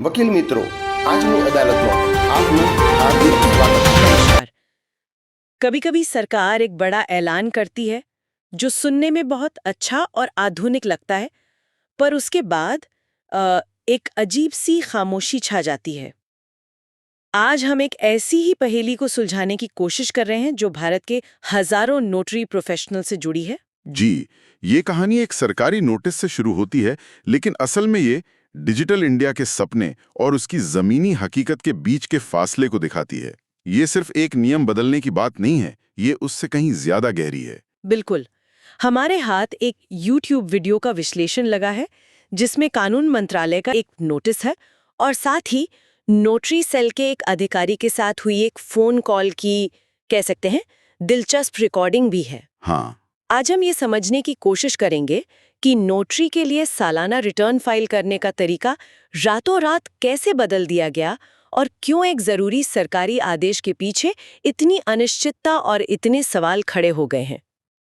વકીલ મિત્રો, આજની અદાલતમાં આપનું હાર્દિક સ્વાગત છે। नमस्कार। कभी कभी सरकार एक बड़ा ऐलान करती है जो सुनने में बहुत अच्छा और आधुनिक लगता है, पर उसके बाद एक अजीब सी खामोशी छा जाती है। आज हम एक ऐसी ही पहेली को सुलझाने की कोशिश कर रहे हैं जो भारत के हजारों नोटरी प्रोफेशनल से जुड़ी है। जी, ये कहानी एक सरकारी नोटिस से शुरू होती है, लेकिन असल में ये डिजिटल इंडिया के सपने और उसकी जमीनी हकीकत के बीच के फासले को दिखाती है। ये सिर्फ एक नियम बदलने की बात नहीं है, ये उससे कहीं ज्यादा गहरी है। बिल्कुल। हमारे हाथ एक YouTube वीडियो का विश्लेषण लगा है जिसमें कानून मंत्रालय का एक नोटिस है और साथ ही नोटरी सेल के एक अधिकारी के साथ हुई एक फोन कॉल की, कह सकते हैं, दिलचस्प रिकॉर्डिंग भी है। हाँ, आज हम ये समझने की कोशिश करेंगे कि नोटरी के लिए सालाना रिटर्न फाइल करने का तरीका रातों रात कैसे बदल दिया गया और क्यों एक जरूरी सरकारी आदेश के पीछे इतनी अनिश्चितता और इतने सवाल खड़े हो गए हैं।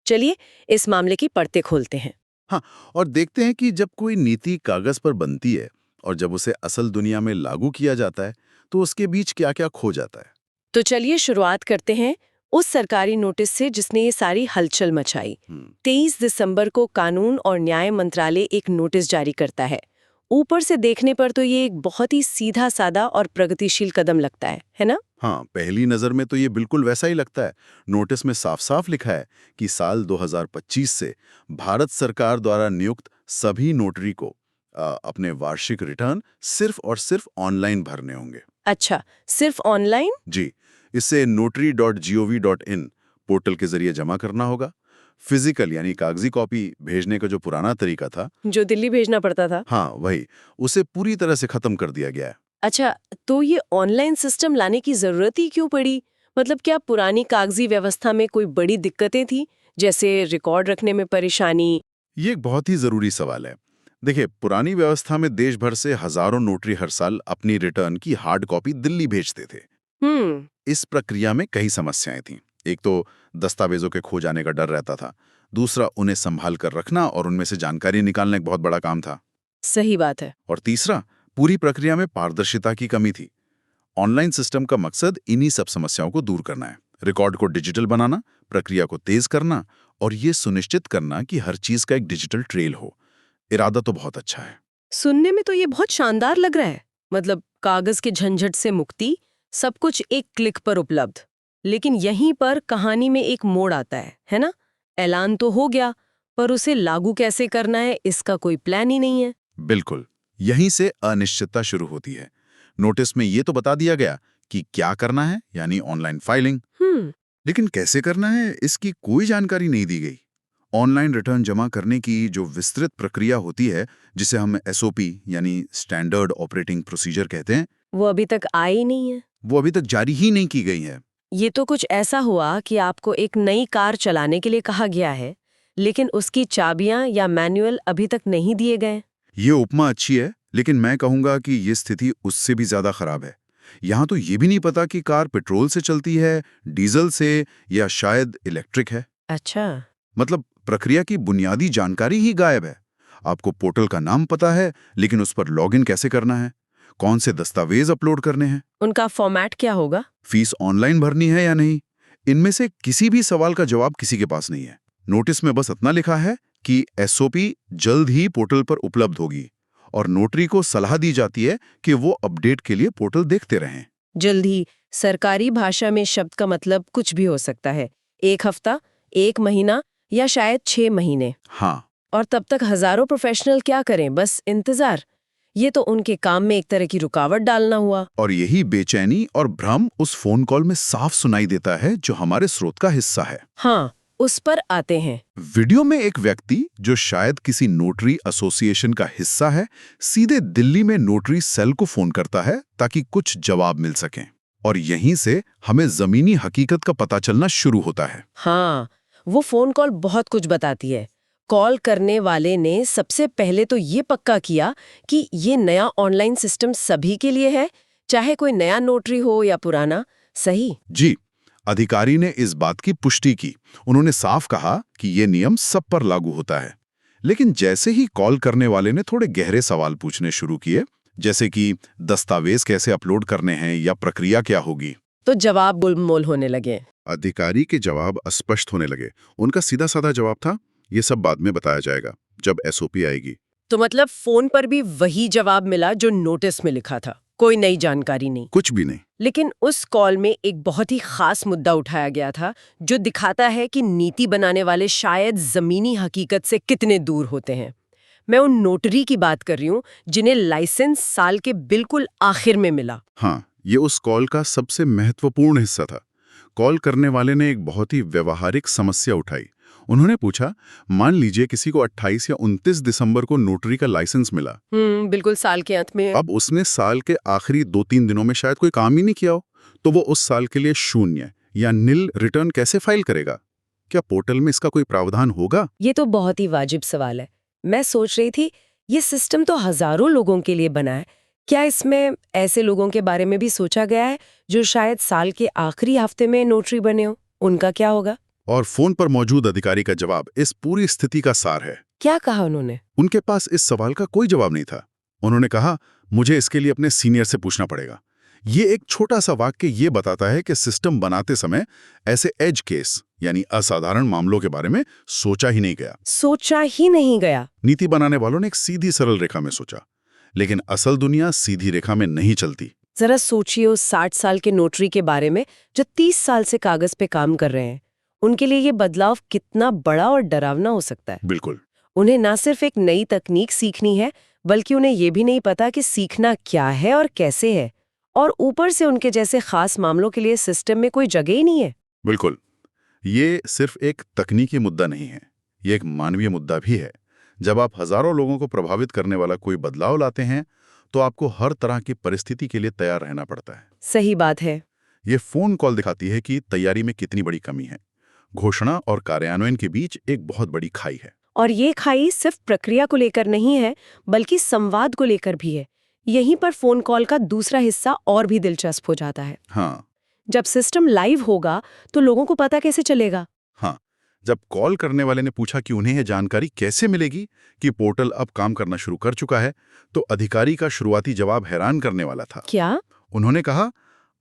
चलिए इस मामले की परतें खोलते हैं। हाँ, और देखते हैं कि जब कोई नीति कागज पर बनती है और जब उसे असल दुनिया में लागू किया जाता है तो उसके बीच क्या-क्या खो जाता है। तो चलिए शुरुआत करते हैं उस सरकारी नोटिस से जिसने ये सारी हलचल मचाई। 23 दिसंबर को कानून और न्याय मंत्रालय एक नोटिस जारी करता है। ऊपर से देखने पर तो ये एक बहुत ही सीधा साधा और प्रगतिशील कदम लगता है ना? हाँ, पहली नजर में तो ये बिल्कुल वैसा ही लगता है। नोटिस में साफ-साफ लिखा है कि साल 2025 से भारत सरकार द्वारा नियुक्त सभी नोटरी को अपने वार्षिक रिटर्न सिर्फ और सिर्फ ऑनलाइन भरने होंगे। अच्छा, सिर्फ ऑनलाइन? जी, इसे notary.gov.in पोर्टल के जरिए जमा करना होगा। फिजिकल यानी कागजी कॉपी भेजने का जो पुराना तरीका था, जो दिल्ली भेजना पड़ता था। हाँ वही, उसे पूरी तरह से खत्म कर दिया गया है। अच्छा, तो ये ऑनलाइन सिस्टम लाने की जरूरत ही क्यों पड़ी? मतलब क्या पुरानी कागजी व्यवस्था में कोई बड़ी दिक्कतें थी, जैसे रिकॉर्ड रखने में परेशानी? ये एक बहुत ही जरूरी सवाल है। देखिए, पुरानी व्यवस्था में देश भर से हजारों नोटरी हर साल अपनी रिटर्न की हार्ड कॉपी दिल्ली भेजते थे। इस प्रक्रिया में कई समस्याएं थीं। एक तो दस्तावेजों के खो जाने का डर रहता था, दूसरा उन्हें संभाल कर रखना और उनमें से जानकारी निकालना एक बहुत बड़ा काम था। सही बात है। और तीसरा, पूरी प्रक्रिया में पारदर्शिता की कमी थी। ऑनलाइन सिस्टम का मकसद इन्हीं सब समस्याओं को दूर करना है। रिकॉर्ड को डिजिटल बनाना, प्रक्रिया को तेज करना और ये सुनिश्चित करना कि हर चीज का एक डिजिटल ट्रेल हो। इरादा तो बहुत अच्छा है। सुनने में तो ये बहुत शानदार लग रहा है। मतलब कागज के झंझट से मुक्ति, सब कुछ एक क्लिक पर उपलब्ध। लेकिन यहीं पर कहानी में एक मोड़ आता है ना? ऐलान तो हो गया, पर उसे लागू कैसे करना है इसका कोई प्लान ही नहीं है। बिल्कुल, यहीं से अनिश्चितता शुरू होती है। नोटिस में ये तो बता दिया गया कि क्या करना है, यानी ऑनलाइन फाइलिंग, लेकिन कैसे करना है इसकी कोई जानकारी नहीं दी गई। ऑनलाइन रिटर्न जमा करने की जो विस्तृत प्रक्रिया होती है, जिसे हम SOP यानी स्टैंडर्ड ऑपरेटिंग प्रोसीजर कहते हैं, वो अभी तक आई ही नहीं है। वो अभी तक जारी ही नहीं की गई है। ये तो कुछ ऐसा हुआ कि आपको एक नई कार चलाने के लिए कहा गया है, लेकिन उसकी चाबियां या मैनुअल अभी तक नहीं दिए गए। ये उपमा अच्छी है, लेकिन मैं कहूंगा कि ये स्थिति उससे भी ज्यादा खराब है। यहाँ तो ये भी नहीं पता कि कार पेट्रोल से चलती है, डीजल से, या शायद इलेक्ट्रिक है। अच्छा, मतलब प्रक्रिया की बुनियादी जानकारी ही गायब है। आपको पोर्टल का नाम पता है, लेकिन उस पर लॉगिन कैसे करना है, कौन से दस्तावेज अपलोड करने हैं, उनका फॉर्मेट क्या होगा, फीस ऑनलाइन भरनी है या नहीं, इनमें से किसी भी सवाल का जवाब किसी के पास नहीं है। नोटिस में बस इतना लिखा है कि SOP जल्द ही पोर्टल पर उपलब्ध होगी और नोटरी को सलाह दी जाती है कि वो अपडेट के लिए पोर्टल देखते रहें। जल्द ही सरकारी भाषा में शब्द का मतलब कुछ भी हो सकता है। 1 हफ्ता, 1 महीना या शायद 6 महीने। हाँ, और तब तक हजारों प्रोफेशनल क्या करें, बस इंतजार। ये तो उनके काम में एक तरह की रुकावट डालना हुआ। और यही बेचैनी और भ्रम उस फोन कॉल में साफ सुनाई देता है जो हमारे स्रोत का हिस्सा है। हाँ, उस पर आते हैं। वीडियो में एक व्यक्ति, जो शायद किसी नोटरी एसोसिएशन का हिस्सा है, सीधे दिल्ली में नोटरी सेल को फोन करता है ताकि कुछ जवाब मिल सकें। और यहीं से हमें जमीनी हकीकत का पता चलना शुरू होता है। हाँ, वो फोन कॉल बहुत कुछ बताती है। कॉल करने वाले ने सबसे पहले तो ये पक्का किया कि ये नया ऑनलाइन सिस्टम सभी के लिए है, चाहे कोई नया नोटरी हो या पुराना। सही? जी, अधिकारी ने इस बात की पुष्टि की। उन्होंने साफ कहा कि ये नियम सब पर लागू होता है। लेकिन जैसे ही कॉल करने वाले ने थोड़े गहरे सवाल पूछने शुरू किए, जैसे कि दस्तावेज कैसे अपलोड करने हैं या प्रक्रिया क्या होगी। तो जवाब गोलमोल होने लगे। अधिकारी के जवाब अस्पष्ट होने लगे। उनका सीधा साधा जवाब था, ये सब बाद में बताया जाएगा जब एसओपी आएगी। तो मतलब फोन पर भी वही जवाब मिला जो नोटिस में लिखा था, कोई नई जानकारी नहीं। कुछ भी नहीं। लेकिन उस कॉल में एक बहुत ही खास मुद्दा उठाया गया था जो दिखाता है कि नीति बनाने वाले शायद जमीनी हकीकत से कितने दूर होते हैं। मैं उन नोटरी की बात कर रही हूँ जिन्हें लाइसेंस साल के बिल्कुल आखिर में मिला। हाँ, ये उस कॉल का सबसे महत्वपूर्ण हिस्सा था। कॉल करने वाले ने एक बहुत ही व्यवहारिक समस्या उठाई। उन्होंने पूछा, मान लीजिए किसी को 28 या 29 दिसंबर को नोटरी का लाइसेंस मिला। बिल्कुल साल के अंत में। अब उसने साल के आखिरी 2-3 दिनों में शायद कोई काम ही नहीं किया हो, तो वो उस साल के लिए शून्य या नील रिटर्न कैसे फाइल करेगा? क्या पोर्टल में इसका कोई प्रावधान होगा? ये तो बहुत ही वाजिब सवाल है। मैं सोच रही थी, ये सिस्टम तो हजारों लोगों के लिए बना है, क्या इसमें ऐसे लोगों के बारे में भी सोचा गया है जो शायद साल के आखिरी हफ्ते में नोटरी बने हो? उनका क्या होगा? और फोन पर मौजूद अधिकारी का जवाब इस पूरी स्थिति का सार है। क्या कहा उन्होंने? उनके पास इस सवाल का कोई जवाब नहीं था। उन्होंने कहा, मुझे इसके लिए अपने सीनियर से पूछना पड़ेगा। ये एक छोटा सा वाक्य ये बताता है कि सिस्टम बनाते समय ऐसे एज केस यानी असाधारण मामलों के बारे में सोचा ही नहीं गया। सोचा ही नहीं गया। नीति बनाने वालों ने एक सीधी सरल रेखा में सोचा, लेकिन असल दुनिया सीधी रेखा में नहीं चलती। जरा सोचिए उस 60 साल के नोटरी के बारे में जो 30 साल से कागज पे काम कर रहे हैं। उनके लिए ये बदलाव कितना बड़ा और डरावना हो सकता है। बिल्कुल। उन्हें ना सिर्फ एक नई तकनीक सीखनी है, बल्कि उन्हें ये भी नहीं पता कि सीखना क्या है और कैसे है। और ऊपर से उनके जैसे खास मामलों के लिए सिस्टम में कोई जगह ही नहीं है। बिल्कुल। ये सिर्फ एक तकनीकी मुद्दा नहीं है, ये एक मानवीय मुद्दा भी है। जब आप हजारों लोगों को प्रभावित करने वाला कोई बदलाव लाते हैं, तो आपको हर तरह की परिस्थिति के लिए तैयार रहना पड़ता है। सही बात है। ये फोन कॉल दिखाती है कि तैयारी में कितनी बड़ी कमी है। घोषणा और कार्यान्वयन के बीच एक बहुत बड़ी खाई है। और ये खाई सिर्फ प्रक्रिया को लेकर नहीं है, बल्कि संवाद को लेकर भी है। यहीं पर फोन कॉल का दूसरा हिस्सा और भी दिलचस्प हो जाता है। हाँ। जब सिस्टम लाइव होगा तो लोगों को पता कैसे चलेगा? हाँ, जब कॉल करने वाले ने पूछा कि उन्हें यह जानकारी कैसे मिलेगी कि पोर्टल अब काम करना शुरू कर चुका है, तो अधिकारी का शुरुआती जवाब हैरान करने वाला था। क्या? उन्होंने कहा,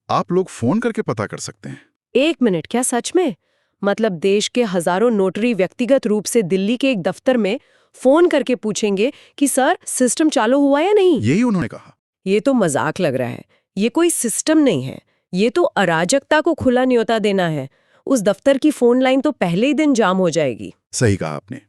आप लोग फोन करके पता कर सकते हैं। 1 मिनट, क्या सच में? मतलब देश के हजारों नोटरी व्यक्तिगत रूप से दिल्ली के एक दफ्तर में फोन करके पूछेंगे कि सर सिस्टम चालू हुआ या नहीं? यही उन्होंने कहा। ये तो मजाक लग रहा है। ये कोई सिस्टम नहीं है, ये तो अराजकता को खुला न्योता देना है। उस दफ्तर की फोन लाइन तो पहले ही दिन जाम हो जाएगी। सही कहा आपने।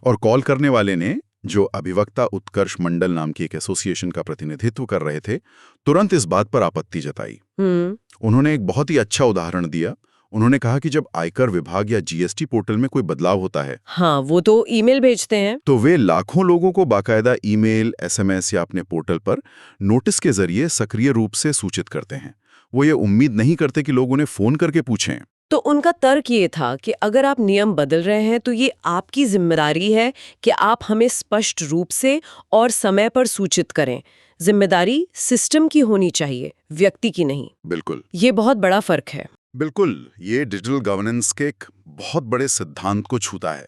और कॉल करने वाले ने, जो अभिवक्ता उत्कर्ष मंडल नाम की एक एसोसिएशन का प्रतिनिधित्व कर रहे थे, तुरंत इस बात पर आपत्ति जताई। उन्होंने एक बहुत ही अच्छा उदाहरण दिया। उन्होंने कहा कि जब आयकर विभाग या जीएसटी पोर्टल में कोई बदलाव होता है, हाँ, वो तो ईमेल भेजते हैं, तो वे लाखों लोगों को बाकायदा ईमेल, एसएमएस या अपने पोर्टल पर नोटिस के जरिए सक्रिय रूप से सूचित करते हैं। वो ये उम्मीद नहीं करते कि लोग उन्हें फोन करके पूछें। तो उनका तर्क ये था कि अगर आप नियम बदल रहे हैं तो ये आपकी जिम्मेदारी है कि आप हमें स्पष्ट रूप से और समय पर सूचित करें। जिम्मेदारी सिस्टम की होनी चाहिए, व्यक्ति की नहीं। बिल्कुल। ये बहुत बड़ा फर्क है। बिल्कुल, ये डिजिटल गवर्नेंस के एक बहुत बड़े सिद्धांत को छूता है।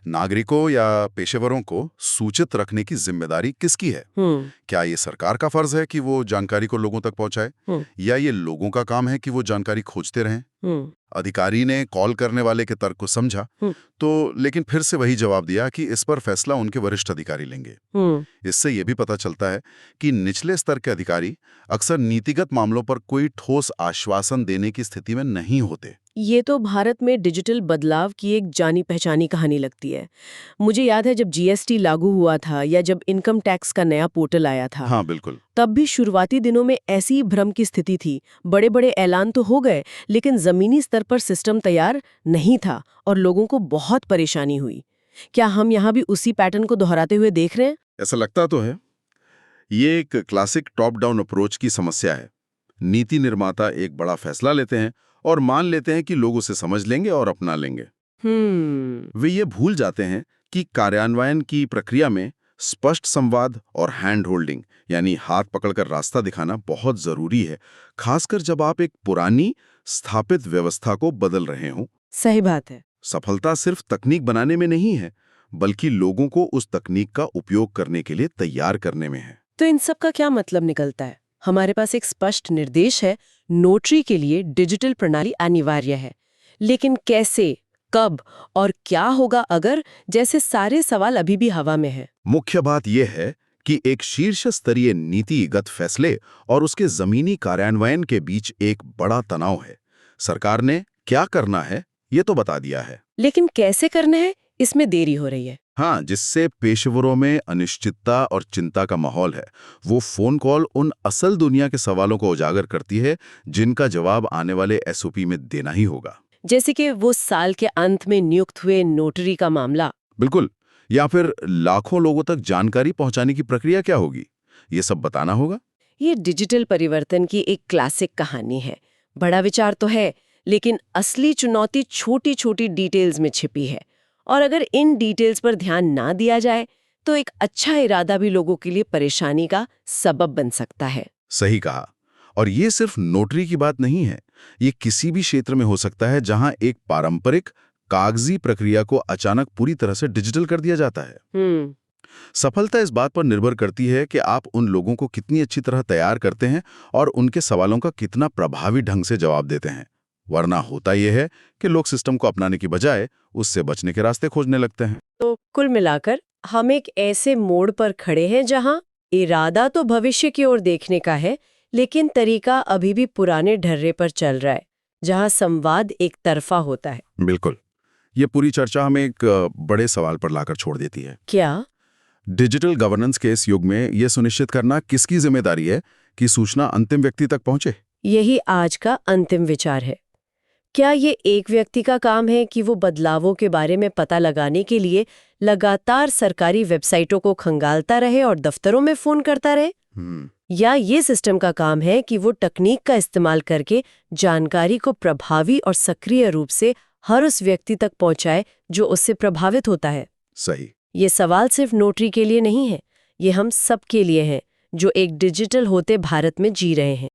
नागरिकों या पेशेवरों को सूचित रखने की जिम्मेदारी किसकी है? क्या ये सरकार का फर्ज है कि वो जानकारी को लोगों तक पहुंचाए, या ये लोगों का काम है कि वो जानकारी खोजते रहें? अधिकारी ने कॉल करने वाले के तर्क को समझा, तो लेकिन फिर से वही जवाब दिया कि इस पर फैसला उनके वरिष्ठ अधिकारी लेंगे। इससे यह भी पता चलता है कि निचले स्तर के अधिकारी अक्सर नीतिगत मामलों पर कोई ठोस आश्वासन देने की स्थिति में नहीं होते। ये तो भारत में डिजिटल बदलाव की एक जानी पहचानी कहानी लगती है। मुझे याद है जब जीएसटी लागू हुआ था या जब इनकम टैक्स का नया पोर्टल आया था। हाँ, बिल्कुल। तब भी शुरुआती दिनों में ऐसी ही भ्रम की स्थिति थी। बड़े बड़े ऐलान तो हो गए, लेकिन जमीनी स्तर पर सिस्टम तैयार नहीं था और लोगों को बहुत परेशानी हुई। क्या हम यहाँ भी उसी पैटर्न को दोहराते हुए देख रहे हैं? ऐसा लगता तो है। ये एक क्लासिक टॉप डाउन अप्रोच की समस्या है। नीति निर्माता एक बड़ा फैसला लेते हैं और मान लेते हैं कि लोग उसे समझ लेंगे और अपना लेंगे। वे ये भूल जाते हैं कि कार्यान्वयन की प्रक्रिया में स्पष्ट संवाद और हैंड होल्डिंग यानी हाथ पकड़कर रास्ता दिखाना बहुत जरूरी है, खासकर जब आप एक पुरानी स्थापित व्यवस्था को बदल रहे हों। सही बात है। सफलता सिर्फ तकनीक बनाने में नहीं है, बल्कि लोगों को उस तकनीक का उपयोग करने के लिए तैयार करने में है। तो इन सब का क्या मतलब निकलता है? हमारे पास एक स्पष्ट निर्देश है, नोटरी के लिए डिजिटल प्रणाली अनिवार्य है, लेकिन कैसे, कब और क्या होगा अगर, जैसे सारे सवाल अभी भी हवा में है। मुख्य बात यह है कि एक शीर्ष स्तरीय नीतिगत फैसले और उसके जमीनी कार्यान्वयन के बीच एक बड़ा तनाव है। सरकार ने क्या करना है ये तो बता दिया है, लेकिन कैसे करना है, इसमें देरी हो रही है। हाँ, जिससे पेशेवरों में अनिश्चितता और चिंता का माहौल है। वो फोन कॉल उन असल दुनिया के सवालों को उजागर करती है जिनका जवाब आने वाले एसओपी में देना ही होगा। जैसे कि वो साल के अंत में नियुक्त हुए नोटरी का मामला। बिल्कुल। या फिर लाखों लोगों तक जानकारी पहुंचाने की प्रक्रिया क्या होगी, ये सब बताना होगा। ये डिजिटल परिवर्तन की एक क्लासिक कहानी है। बड़ा विचार तो है, लेकिन असली चुनौती छोटी छोटी डिटेल्स में छिपी है। और अगर इन डिटेल्स पर ध्यान ना दिया जाए तो एक अच्छा इरादा भी लोगों के लिए परेशानी का सबब बन सकता है। सही कहा। और ये सिर्फ नोटरी की बात नहीं है, ये किसी भी क्षेत्र में हो सकता है जहां एक पारंपरिक कागजी प्रक्रिया को अचानक पूरी तरह से डिजिटल कर दिया जाता है। सफलता इस बात पर निर्भर करती है कि आप उन लोगों को कितनी अच्छी तरह तैयार करते हैं और उनके सवालों का कितना प्रभावी ढंग से जवाब देते हैं। वरना होता यह है कि लोग सिस्टम को अपनाने की बजाय उससे बचने के रास्ते खोजने लगते हैं। तो कुल मिलाकर हम एक ऐसे मोड़ पर खड़े हैं जहां इरादा तो भविष्य की ओर देखने का है, लेकिन तरीका अभी भी पुराने ढर्रे पर चल रहा है, जहां संवाद एक तरफा होता है। बिल्कुल। ये पूरी चर्चा हमें एक बड़े सवाल पर लाकर छोड़ देती है। क्या? डिजिटल गवर्नेंस के इस युग में यह सुनिश्चित करना किसकी जिम्मेदारी है कि सूचना अंतिम व्यक्ति तक पहुंचे? यही आज का अंतिम विचार है। क्या ये एक व्यक्ति का काम है कि वो बदलावों के बारे में पता लगाने के लिए लगातार सरकारी वेबसाइटों को खंगालता रहे और दफ्तरों में फोन करता रहे? या ये सिस्टम का काम है कि वो तकनीक का इस्तेमाल करके जानकारी को प्रभावी और सक्रिय रूप से हर उस व्यक्ति तक पहुंचाए जो उससे प्रभावित होता है? सही। ये सवाल सिर्फ नोटरी के लिए नहीं है, ये हम सब के लिए है जो एक डिजिटल होते भारत में जी रहे हैं।